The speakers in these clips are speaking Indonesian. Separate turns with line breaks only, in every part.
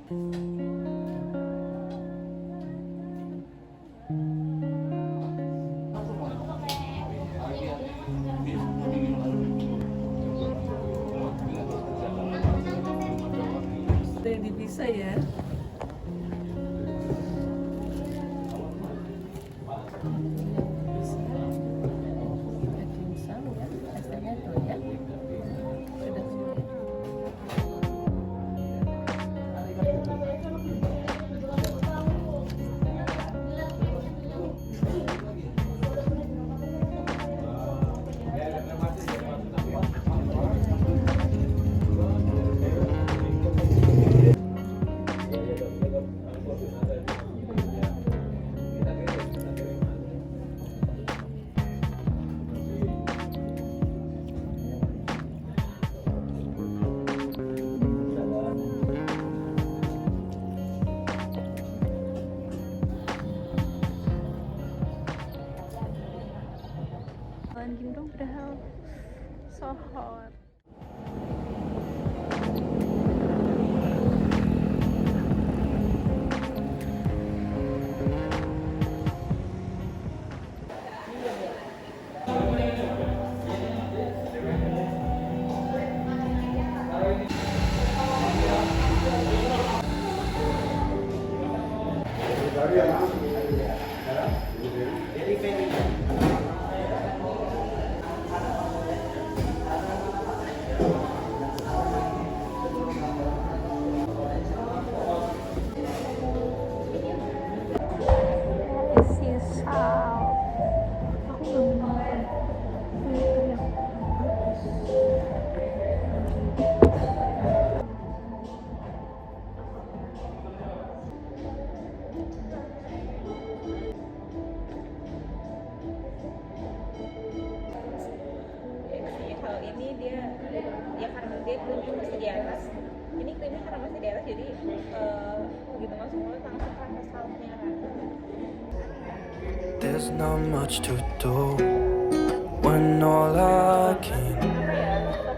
Ada yang dipisah ya.
Gini dong padahal so hot. Dia krimnya masih di atas. Ini krimnya karena masih di atas, jadi begitu masuk mulut langsung rasa sausnya rata.
There's not much to do when all I can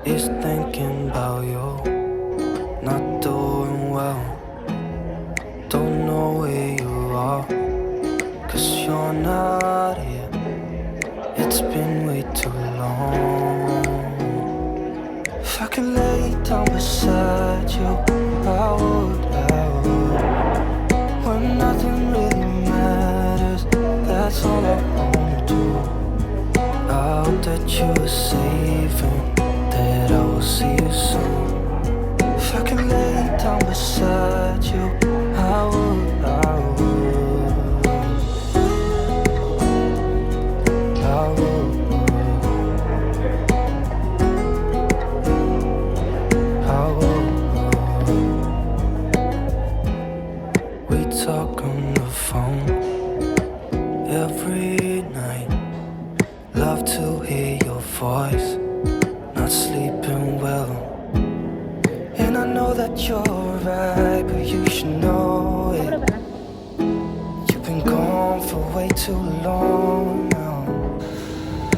is thinking about you. Not doing well, don't know where you are, 'cause you're not here. It's been way too long. If I could lay down beside you, I would. When nothing really matters, that's all I wanna do. I hope that you are safe and that I will see you soon. If I could lay down beside you, I would. We talk on the phone every night. Love to hear your voice. Not sleeping well, and I know that you're right, but you should know it. You've been gone for way too long now.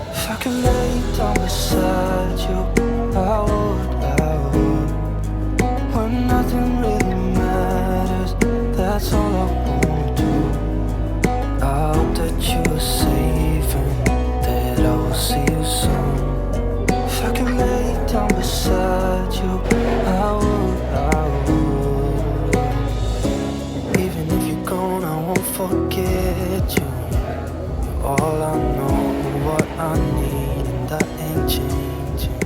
If I could lay down beside you, I would. When nothing really matters, that's all I wanna do. I hope that you are safe and that I will see you soon. If I can lay down beside you, I would. Even if you're gone, I won't forget you. You're all I know, what I need, and that ain't changing.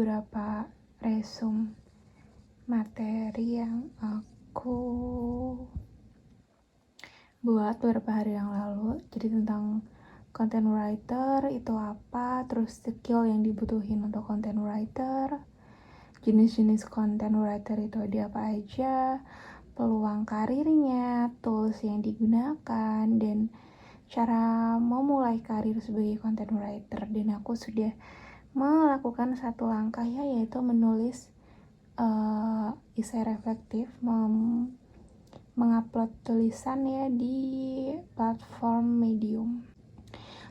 beberapa resume materi yang aku buat beberapa hari yang lalu. Jadi tentang content writer itu apa, terus skill yang dibutuhin untuk content writer, jenis-jenis content writer itu ada apa aja, peluang karirnya, tools yang digunakan, dan cara memulai karir sebagai content writer. Dan aku sudah melakukan satu langkah yaitu menulis esai reflektif, mengupload tulisan ya di platform Medium.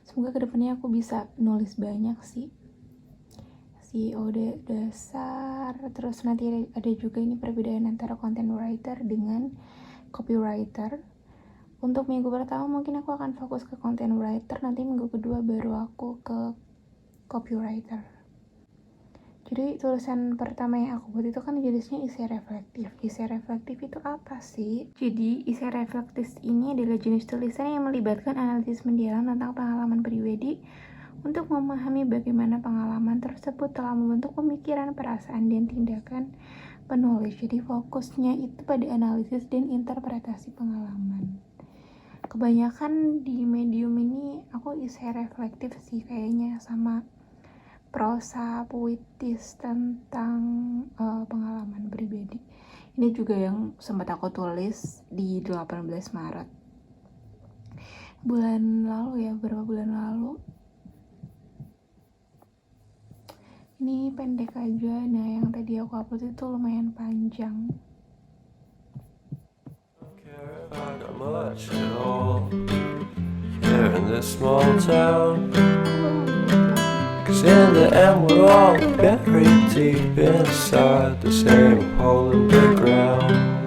Semoga kedepannya aku bisa nulis banyak sih. CEO dasar, terus nanti ada juga ini perbedaan antara content writer dengan copywriter. Untuk minggu pertama mungkin aku akan fokus ke content writer, nanti minggu kedua baru aku ke copywriter. Jadi tulisan pertama yang aku buat itu kan jenisnya esai reflektif. Esai reflektif itu apa sih? Jadi esai reflektif ini adalah jenis tulisan yang melibatkan analisis mendalam tentang pengalaman pribadi untuk memahami bagaimana pengalaman tersebut telah membentuk pemikiran, perasaan, dan tindakan penulis. Jadi fokusnya itu pada analisis dan interpretasi pengalaman. Kebanyakan di Medium ini aku esai reflektif sih kayaknya, sama prosa puitis tentang pengalaman pribadi. Ini juga yang sempat aku tulis di 18 Maret. Beberapa bulan lalu. Ini pendek aja, nah yang tadi aku upload itu lumayan panjang.
I got much at all here in this small town, 'cause in the end we're all buried deep inside the same hole in the ground.